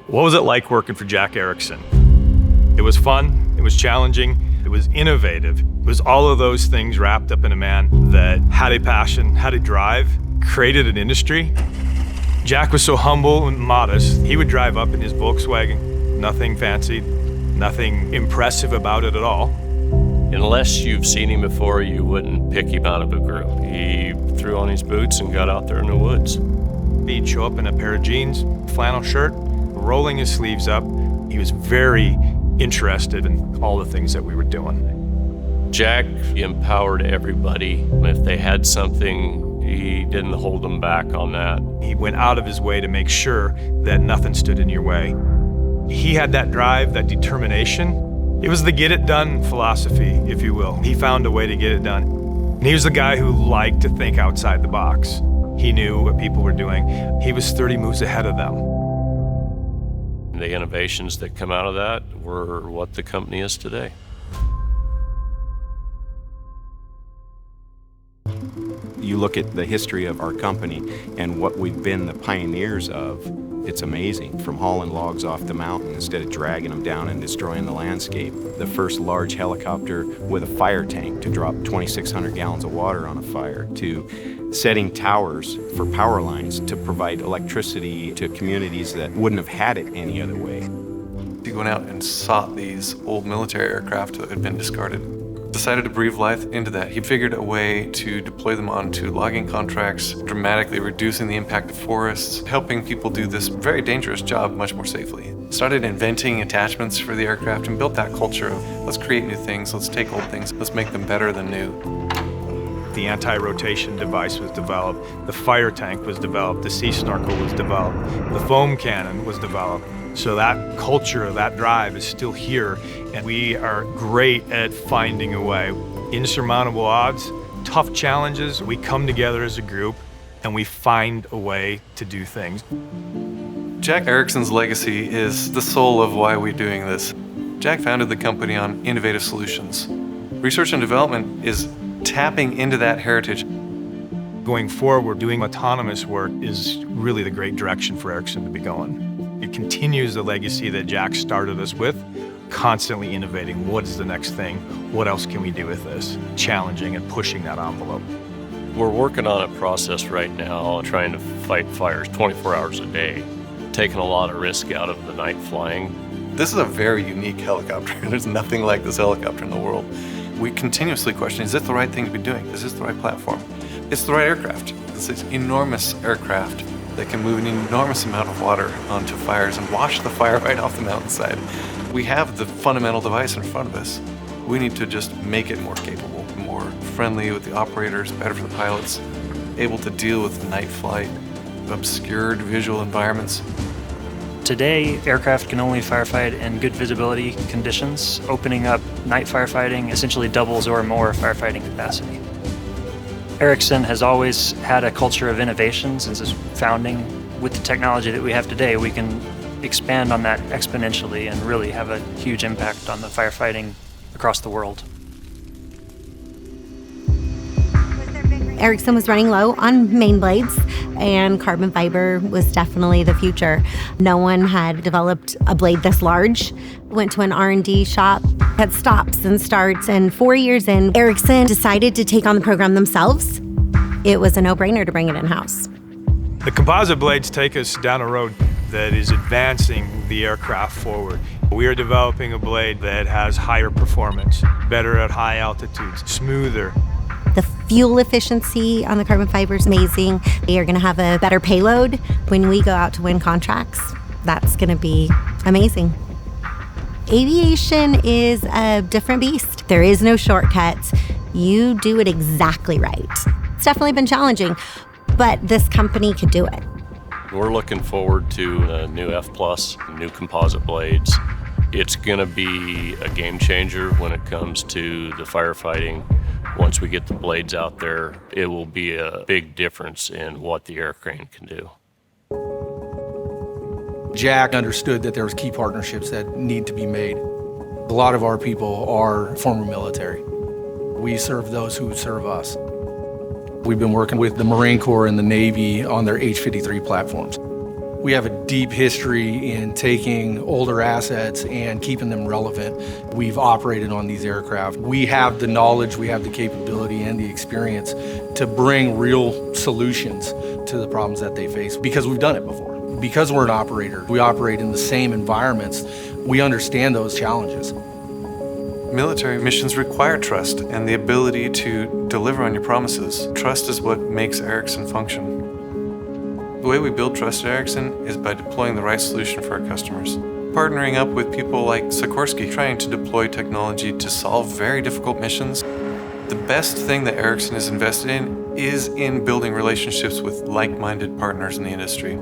What was it like working for Jack Erickson? It was fun, it was challenging, it was innovative. It was all of those things wrapped up in a man that had a passion, had a drive, created an industry. Jack was so humble and modest. He would drive up in his Volkswagen, nothing fancy, nothing impressive about it at all. Unless you've seen him before, you wouldn't pick him out of a group. He threw on his boots and got out there in the woods. He'd show up in a pair of jeans, flannel shirt, rolling his sleeves up. He was very interested in all the things that we were doing. Jack empowered everybody. If they had something, he didn't hold them back on that. He went out of his way to make sure that nothing stood in your way. He had that drive, that determination. It was the get it done philosophy, if you will. He found a way to get it done. And he was the guy who liked to think outside the box. He knew what people were doing. He was 30 moves ahead of them. The innovations that come out of that were what the company is today. You look at the history of our company and what we've been the pioneers of, it's amazing. From hauling logs off the mountain instead of dragging them down and destroying the landscape. The first large helicopter with a fire tank to drop 2,600 gallons of water on a fire, to setting towers for power lines to provide electricity to communities that wouldn't have had it any other way. He went out and sought these old military aircraft that had been discarded. Decided to breathe life into that. He figured a way to deploy them onto logging contracts, dramatically reducing the impact of forests, helping people do this very dangerous job much more safely. Started inventing attachments for the aircraft and built that culture of let's create new things, let's take old things, let's make them better than new. The anti-rotation device was developed, the fire tank was developed, the sea snorkel was developed, the foam cannon was developed. So that culture, that drive is still here, and we are great at finding a way. Insurmountable odds, tough challenges, we come together as a group and we find a way to do things. Jack Erickson's legacy is the soul of why we're doing this. Jack founded the company on innovative solutions. Research and development is tapping into that heritage. Going forward, doing autonomous work is really the great direction for Erickson to be going. It continues the legacy that Jack started us with, constantly innovating. What is the next thing? What else can we do with this? Challenging and pushing that envelope. We're working on a process right now, trying to fight fires 24 hours a day, taking a lot of risk out of the night flying. This is a very unique helicopter. There's nothing like this helicopter in the world. We continuously question, is this the right thing to be doing? Is this the right platform? It's the right aircraft. It's this enormous aircraft that can move an enormous amount of water onto fires and wash the fire right off the mountainside. We have the fundamental device in front of us. We need to just make it more capable, more friendly with the operators, better for the pilots, able to deal with night flight, obscured visual environments. Today, aircraft can only firefight in good visibility conditions. Opening up night firefighting essentially doubles or more firefighting capacity. Erickson has always had a culture of innovation since its founding. With the technology that we have today, we can expand on that exponentially and really have a huge impact on the firefighting across the world. Erickson was running low on main blades, and carbon fiber was definitely the future. No one had developed a blade this large. Went to an R&D shop, had stops and starts, and 4 years in, Erickson decided to take on the program themselves. It was a no-brainer to bring it in-house. The composite blades take us down a road that is advancing the aircraft forward. We are developing a blade that has higher performance, better at high altitudes, smoother. The fuel efficiency on the carbon fiber is amazing. They are going to have a better payload when we go out to win contracts. That's going to be amazing. Aviation is a different beast. There is no shortcuts. You do it exactly right. It's definitely been challenging, but this company could do it. We're looking forward to the new F+, new composite blades. It's going to be a game changer when it comes to the firefighting. Once we get the blades out there, it will be a big difference in what the air crane can do. Jack understood that there was key partnerships that need to be made. A lot of our people are former military. We serve those who serve us. We've been working with the Marine Corps and the Navy on their H-53 platforms. We have a deep history in taking older assets and keeping them relevant. We've operated on these aircraft. We have the knowledge, we have the capability and the experience to bring real solutions to the problems that they face because we've done it before. Because we're an operator, we operate in the same environments. We understand those challenges. Military missions require trust and the ability to deliver on your promises. Trust is what makes Erickson function. The way we build trust at Erickson is by deploying the right solution for our customers. Partnering up with people like Sikorsky, trying to deploy technology to solve very difficult missions. The best thing that Erickson is invested in is in building relationships with like-minded partners in the industry.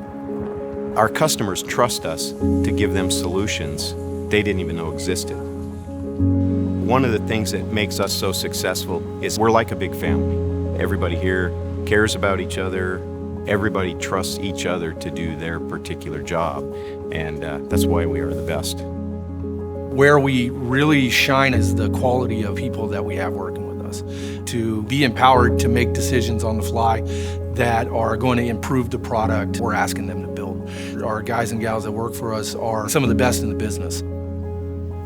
Our customers trust us to give them solutions they didn't even know existed. One of the things that makes us so successful is we're like a big family. Everybody here cares about each other. Everybody trusts each other to do their particular job, and that's why we are the best. Where we really shine is the quality of people that we have working with us. To be empowered to make decisions on the fly that are going to improve the product we're asking them to build. Our guys and gals that work for us are some of the best in the business.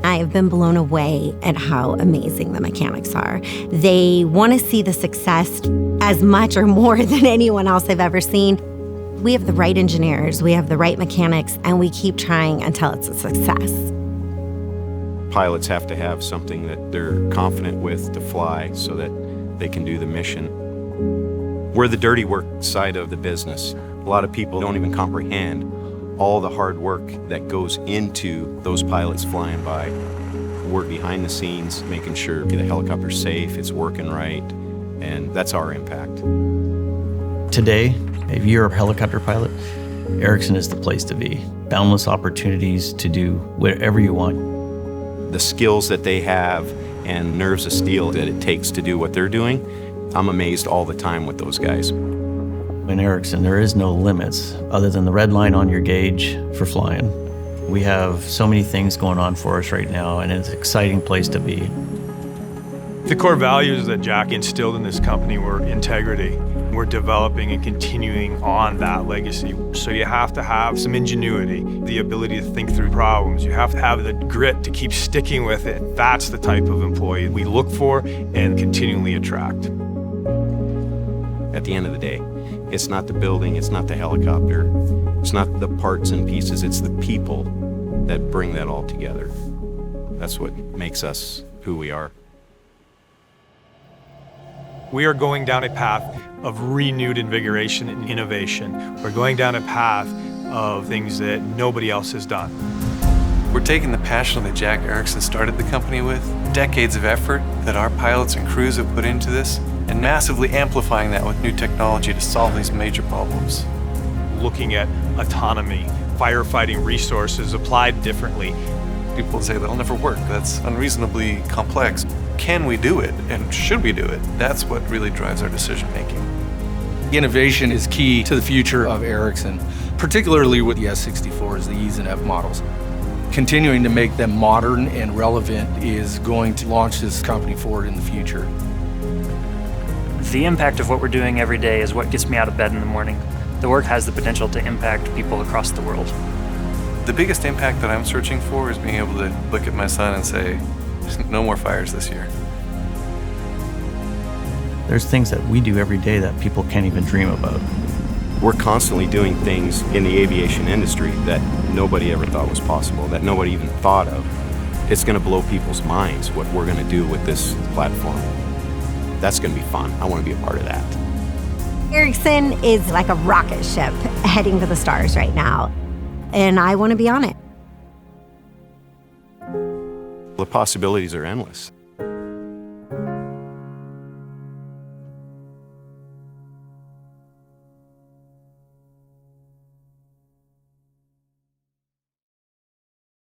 I have been blown away at how amazing the mechanics are. They want to see the success as much or more than anyone else they've ever seen. We have the right engineers, we have the right mechanics, and we keep trying until it's a success. Pilots have to have something that they're confident with to fly so that they can do the mission. We're the dirty work side of the business. A lot of people don't even comprehend all the hard work that goes into those pilots flying by. Work behind the scenes, making sure the helicopter's safe, it's working right, and that's our impact. Today, if you're a helicopter pilot, Erickson is the place to be. Boundless opportunities to do whatever you want. The skills that they have and nerves of steel that it takes to do what they're doing, I'm amazed all the time with those guys. In Erickson, there is no limits other than the red line on your gauge for flying. We have so many things going on for us right now, and it's an exciting place to be. The core values that Jack instilled in this company were integrity. We're developing and continuing on that legacy. So you have to have some ingenuity, the ability to think through problems. You have to have the grit to keep sticking with it. That's the type of employee we look for and continually attract. At the end of the day, it's not the building, it's not the helicopter, it's not the parts and pieces, it's the people that bring that all together. That's what makes us who we are. We are going down a path of renewed invigoration and innovation. We're going down a path of things that nobody else has done. We're taking the passion that Jack Erickson started the company with, decades of effort that our pilots and crews have put into this, and massively amplifying that with new technology to solve these major problems. Looking at autonomy, firefighting resources applied differently. People say that'll never work, that's unreasonably complex. Can we do it, and should we do it? That's what really drives our decision making. Innovation is key to the future of Erickson, particularly with the S-64s, the E's and F models. Continuing to make them modern and relevant is going to launch this company forward in the future. The impact of what we're doing every day is what gets me out of bed in the morning. The work has the potential to impact people across the world. The biggest impact that I'm searching for is being able to look at my son and say, no more fires this year. There's things that we do every day that people can't even dream about. We're constantly doing things in the aviation industry that nobody ever thought was possible, that nobody even thought of. It's going to blow people's minds what we're going to do with this platform. That's going to be fun. I want to be a part of that. Erickson is like a rocket ship heading to the stars right now, and I want to be on it. The possibilities are endless.